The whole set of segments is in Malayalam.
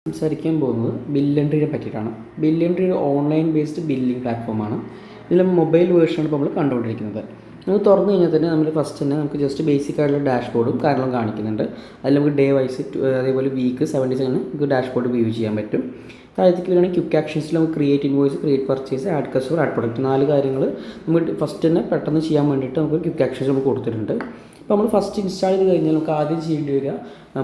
സംസാരിക്കാൻ പോകുന്നത് ബില്ലെൻട്രിയെ പറ്റിയിട്ടാണ്. ബില്ലെൻട്രി ഒരു ഓൺലൈൻ ബേസ്ഡ് ബില്ലിംഗ് പ്ലാറ്റ്ഫോമാണ്. ഇതിൽ മൊബൈൽ വേർഷനാണ് ഇപ്പോൾ നമ്മൾ കണ്ടുകൊണ്ടിരിക്കുന്നത്. നമുക്ക് തുറന്നു കഴിഞ്ഞാൽ തന്നെ നമ്മൾ ഫസ്റ്റ് തന്നെ നമുക്ക് ജസ്റ്റ് ബേസിക് ആയിട്ടുള്ള ഡാഷ്ബോർഡും കാര്യങ്ങളും കാണിക്കുന്നുണ്ട്. അതിൽ നമുക്ക് ഡേ വൈസ് അതേപോലെ വീക്ക് 7 ഡേയ്സ് അങ്ങനെ നമുക്ക് ഡാഷ്ബോർഡ് വ്യൂ ചെയ്യാൻ പറ്റും. താഴത്തേക്ക് വരികയാണെങ്കിൽ ക്വിക്ക് ആക്ഷൻസിൽ നമുക്ക് create invoice, create purchase, add customer, add product 4 കാര്യങ്ങൾ നമുക്ക് ഫസ്റ്റ് തന്നെ പെട്ടെന്ന് ചെയ്യാൻ വേണ്ടിയിട്ട് നമുക്ക് ക്വിക്ക് ആക്ഷൻസ് നമുക്ക് കൊടുത്തിട്ടുണ്ട്. അപ്പോൾ നമ്മൾ ഫസ്റ്റ് ഇൻസ്റ്റാൾ ചെയ്ത് കഴിഞ്ഞാൽ നമുക്ക് ആദ്യം ചെയ്യേണ്ടി വരിക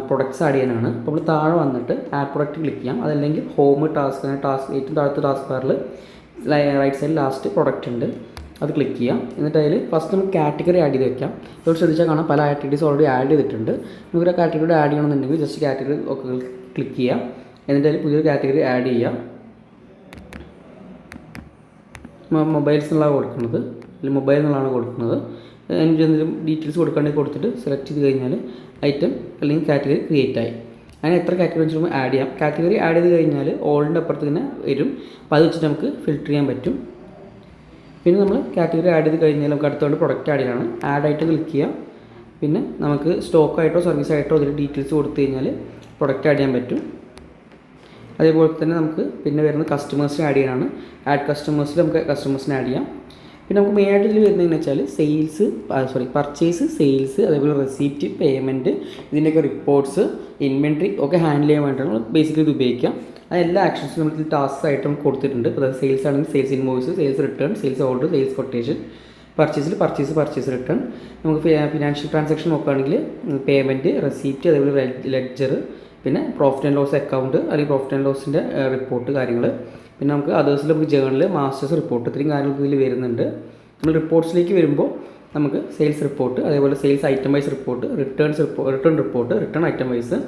പ്രൊഡക്ട്സ് ആഡ് ചെയ്യാനാണ്. അപ്പോൾ നമ്മൾ താഴെ വന്നിട്ട് ആഡ് പ്രൊഡക്റ്റ് ക്ലിക്ക് ചെയ്യാം. അതല്ലെങ്കിൽ ഹോം ടാസ്ക് ഏറ്റവും താഴത്തെ ടാസ്ക് ബാറിൽ റൈറ്റ് സൈഡിൽ ലാസ്റ്റ് പ്രൊഡക്റ്റ് ഉണ്ട്, അത് ക്ലിക്ക് ചെയ്യാം. എന്നിട്ട് അതിൽ ഫസ്റ്റ് നമുക്ക് കാറ്റഗറി ആഡ് ചെയ്ത് വെക്കാം. ഇപ്പോൾ ശ്രദ്ധിച്ചാൽ കാണാം പല ആക്ടിവിറ്റീസ് ഓൾറെഡി ആഡ് ചെയ്തിട്ടുണ്ട്. നമുക്ക് ഒരു കാറ്റഗറി ആഡ് ചെയ്യണമെന്നുണ്ടെങ്കിൽ ജസ്റ്റ് കാറ്റഗറി ഒക്കെ ക്ലിക്ക് ചെയ്യാം. എന്നിട്ട് അതിൽ പുതിയൊരു കാറ്റഗറി ആഡ് ചെയ്യാം. മൊബൈൽസ് എന്നുള്ളതാണ് കൊടുക്കുന്നത്, അല്ലെങ്കിൽ മൊബൈൽ എന്നുള്ളതാണ് കൊടുക്കുന്നത്. എന്തെങ്കിലും ഡീറ്റെയിൽസ് കൊടുക്കുകയാണെങ്കിൽ കൊടുത്തിട്ട് സെലക്ട് ചെയ്ത് കഴിഞ്ഞാൽ ഐറ്റം അല്ലെങ്കിൽ കാറ്റഗറി ക്രിയേറ്റ് ആയി. അങ്ങനെ എത്ര കാറ്റഗറി വെച്ചിട്ട് നമുക്ക് ആഡ് ചെയ്യാം. കാറ്റഗറി ആഡ് ചെയ്ത് കഴിഞ്ഞാൽ ഓളിൻ്റെ അപ്പുറത്ത് തന്നെ വരും. അപ്പോൾ അത് വെച്ചിട്ട് നമുക്ക് ഫിൽറ്റർ ചെയ്യാൻ പറ്റും. പിന്നെ നമ്മൾ കാറ്റഗറി ആഡ് ചെയ്ത് കഴിഞ്ഞാൽ നമുക്ക് അടുത്തോണ്ട് പ്രൊഡക്റ്റ് ആഡ് ചെയ്യണം. ആഡ് ആയിട്ട് ക്ലിക്ക് ചെയ്യാം. പിന്നെ നമുക്ക് സ്റ്റോക്കായിട്ടോ സർവീസ് ആയിട്ടോ അതിൽ ഡീറ്റെയിൽസ് കൊടുത്തു കഴിഞ്ഞാൽ പ്രൊഡക്റ്റ് ആഡ് ചെയ്യാൻ പറ്റും. അതേപോലെ തന്നെ നമുക്ക് പിന്നെ വരുന്നത് കസ്റ്റമേഴ്സിനെ ആഡ് ചെയ്യാനാണ്. ആഡ് കസ്റ്റമേഴ്സിൽ നമുക്ക് കസ്റ്റമേഴ്സിനെ ആഡ് ചെയ്യാം. പിന്നെ നമുക്ക് മെയിനായിട്ട് ഇതിൽ വരുന്നതെന്ന് വെച്ചാൽ പർച്ചേസ്, സെയിൽസ്, അതേപോലെ റെസീപ്റ്റ്, പേയ്മെൻറ്റ്, ഇതിൻ്റെയൊക്കെ റിപ്പോർട്ട്സ്, ഇൻവെൻട്രി ഒക്കെ ഹാൻഡിൽ ചെയ്യാൻ വേണ്ടിയിട്ടാണ് നമ്മൾ ബേസിക്കലി ഇത് ഉപയോഗിക്കാം. അത് എല്ലാ ആക്ഷൻസും നമ്മൾ ടാസ്ക് ആയിട്ട് നമുക്ക് കൊടുത്തിട്ടുണ്ട്. അതായത് സെയിൽസ് ആണെങ്കിൽ sales invoice, sales return, sales order, sales quotation. പർച്ചേസിൽ പർച്ചേസ് റിട്ടേൺ. നമുക്ക് ഫിനാൻഷ്യൽ ട്രാൻസാക്ഷൻ നോക്കുകയാണെങ്കിൽ പേയ്മെൻറ്റ്, റെസീപ്റ്റ്, അതേപോലെ ലെഡ്ജർ, പിന്നെ പ്രോഫിറ്റ് ആൻഡ് ലോസ് അക്കൗണ്ട് അല്ലെങ്കിൽ പ്രോഫിറ്റ് ആൻഡ് ലോസിൻ്റെ റിപ്പോർട്ട് കാര്യങ്ങൾ. പിന്നെ നമുക്ക് അതേഴ്സിൽ നമുക്ക് ജേണൽ, മാസ്റ്റേഴ്സ് റിപ്പോർട്ട്, ഇത്രയും കാര്യങ്ങൾക്ക് ഇതിൽ വരുന്നുണ്ട്. നമ്മൾ റിപ്പോർട്ട്സിലേക്ക് വരുമ്പോൾ നമുക്ക് സെയിൽസ് റിപ്പോർട്ട്, അതേപോലെ sales item wise report, return report, return item wise,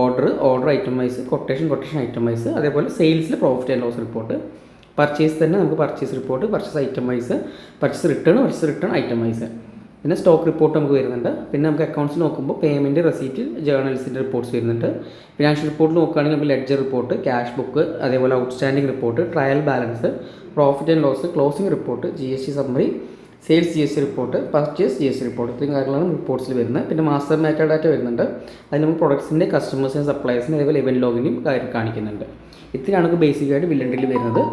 order item wise, quotation item wise, അതേപോലെ സെയിൽസിൽ profit and loss report. Purchase തന്നെ നമുക്ക് purchase report, purchase item wise, purchase return item wise. പിന്നെ സ്റ്റോക്ക് റിപ്പോർട്ട് നമുക്ക് വരുന്നുണ്ട്. പിന്നെ നമുക്ക് അക്കൗണ്ട്സ് നോക്കുമ്പോൾ പേയ്മെൻറ്റ്, റെസീപ്റ്റ്, ജേർണൽസിൻ്റെ റിപ്പോർട്ട്സ് വരുന്നുണ്ട്. ഫിനാൻഷ്യൽ റിപ്പോർട്ട് നോക്കുകയാണെങ്കിൽ നമുക്ക് ലെഡ്ജർ റിപ്പോർട്ട്, ക്യാഷ് ബുക്ക്, അതേപോലെ outstanding report, trial balance, profit and loss, closing report, GST summary, sales GST report, purchase GST report, ഇത്രയും കാര്യങ്ങളാണ് റിപ്പോർട്ട്സിൽ വരുന്നത്. പിന്നെ മാസ്റ്റർ മാറ്റർ ഡാറ്റ വരുന്നുണ്ട്. അതിൽ നമുക്ക് പ്രൊഡക്ട്സിൻ്റെ, കസ്റ്റമേഴ്സിൻ്റെ, സപ്ലയേഴ്സിൻ്റെ, അതേപോലെ ഇവൻറ്റ് ലോഗിനും കാണിക്കുന്നുണ്ട്. ഇത്രയാണ് നമുക്ക് ബേസിക്കായിട്ട് ബില്ലെൻട്രിയിൽ വരുന്നത്.